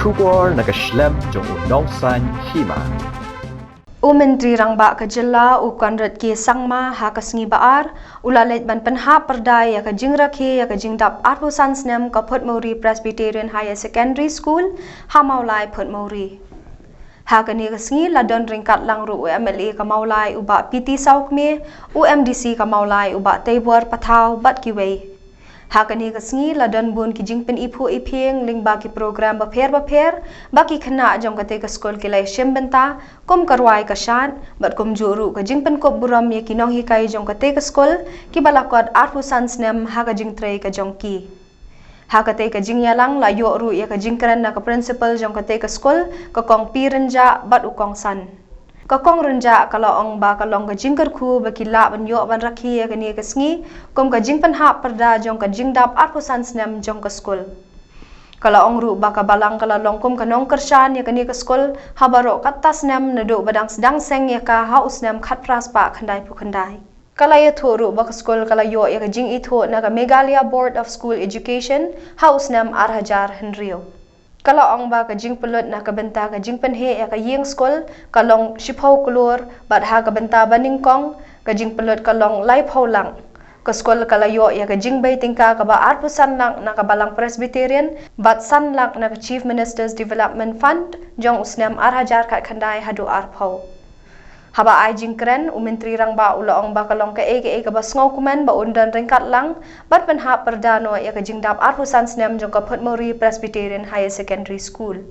Shubor naga Snem jong Nongsan Hima. Menteri Rangba ke Jilla Conrad ki sangma ha kasngi baar Leit ban Pynhap Pyrda ya ke Jingrakhe ya ke Jingdap Arpusan Snem ke Phudmuri Presbyterian Higher Secondary School ha maulai Phudmuri. Ha kani kasngi ladon ringkat lang ru UMLA ke maulai uba PT Saukme UMDC ke maulai uba Tebor Pathau bat kiwei. Ha kani kasngi ladon bun ki jingpen ipu iping ling baki program baper baki khana jong kate ke skol ki lai shembenta kom karwai kashan bat kom juru ke jingpen kop buram ye ki nong hikai jong kate ke skol ki balakot Arpusan Snem ha ka jing trei ke jong ki. Ha kate ke jing yalang la yo ru ye ke jingkran na ke principal jong kate ke skol ke kong pirenja bat ukong san. Kakong renja kalau ong ba kalong ka jingkar ku bakila ban yo ban rakhi ka ni kasngi kom ka jing Pynhap Pyrda jong ka jingdap Arpusan Snem jong ka skul. Kalau ong ru ba ka balang kala longkom ka nong kershan ya ka ni ka skul habaro katta Snem nadu badang sedang seng ya ka ha usnem khat pras pa khandai pu khandai. Kala ya thu ru ba ka skul kala yo ya ka jing itho na ka Meghalaya Board of School Education ha usnem arhajar henrio. Kalau ong ba ka jing pelot na ka benta ka jing penhe ya ka yeng skol kalong shipau kulur bat ha ka benta baningkong ka jing pelot kalong lai lang ka skol kalayo ya ka jing bay tingka ka ba Arpusan lang na ka balang Presbyterian bat san lang na ka Chief Minister's Development Fund jong usnem arhajar kat khandai hadu arpau. Haba ai jingkren Menteri Rangba ong ba kalong ka eke ka basngau kumen ba undan ringkat lang bat Pynhap Pyrda no ya ka jingdap Arpusan Snem jong ka Phudmuri Presbyterian Higher Secondary School.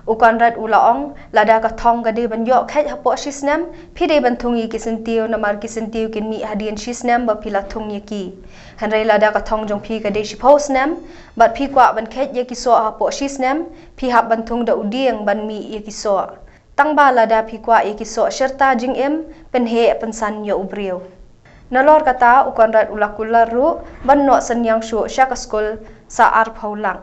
Conrad ong lada ka thong ka de ban yo khet hapo shi Snem phide ban thungi ki sentiu na mar ki sentiu kin mi hadian shi Snem ba pila thung ye ki. Hanrei lada ka thong jong phi ka de shi phau Snem bat phi kwa ban khet ye ki so hapo shi Snem phi hap ban thung da udieng ban mi ye ki so. Tang ba lada pikwa ikiso serta jing penhe pensan yo ubriu. Nalor kata Conrad ulakularu banno senyang shu syaka skul sa arpaulang.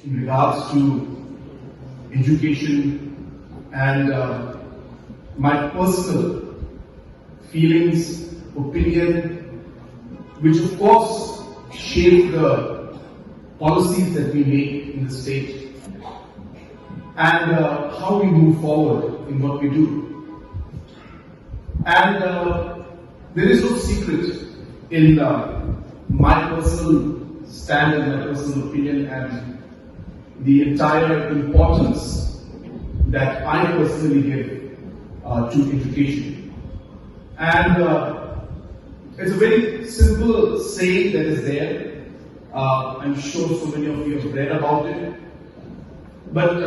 In regards to education and my personal feelings, opinion, which of course shape the policies that we make in the state and how we move forward in what we do. And there is no secret in my personal stand and my personal opinion and the entire importance that I personally give to education. And it's a very simple saying that is there. I'm sure so many of you have read about it. But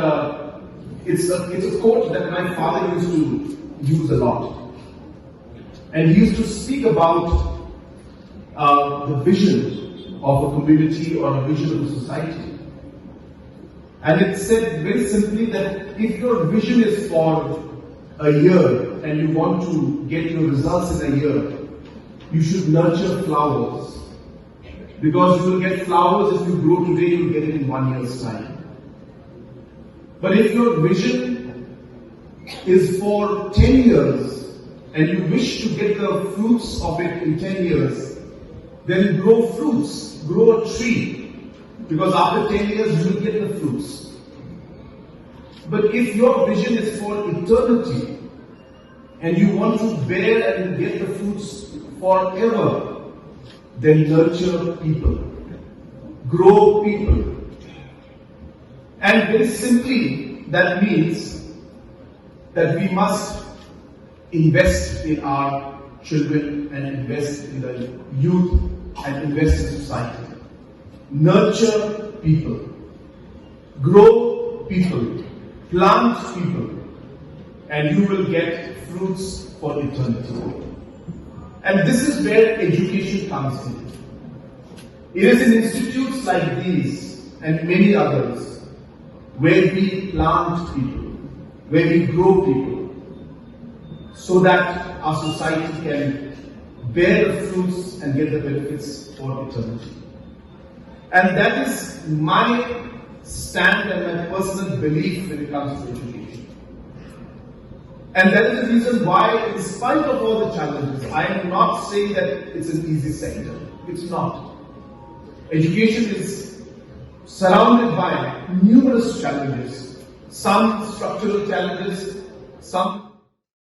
it's a quote that my father used to use a lot. And he used to speak about the vision of a community or a vision of a society. And it said very simply that if your vision is for a year and you want to get your results in a year, you should nurture flowers. Because you will get flowers if you grow today, you will get it in 1 year's time. But if your vision is for 10 years and you wish to get the fruits of it in 10 years, then grow fruits, grow a tree. Because after 10 years, you will get the fruits. But if your vision is for eternity, and you want to bear and get the fruits forever, then nurture people. Grow people. And very simply, that means that we must invest in our children and invest in the youth and invest in society. Nurture people, grow people, plant people, and you will get fruits for eternity. And this is where education comes in. It is in institutes like these and many others where we plant people, where we grow people, so that our society can bear the fruits and get the benefits for eternity. And that is my stand and my personal belief when it comes to education. And that is the reason why, in spite of all the challenges, I am not saying that it's an easy sector. It's not. Education is surrounded by numerous challenges. Some structural challenges, some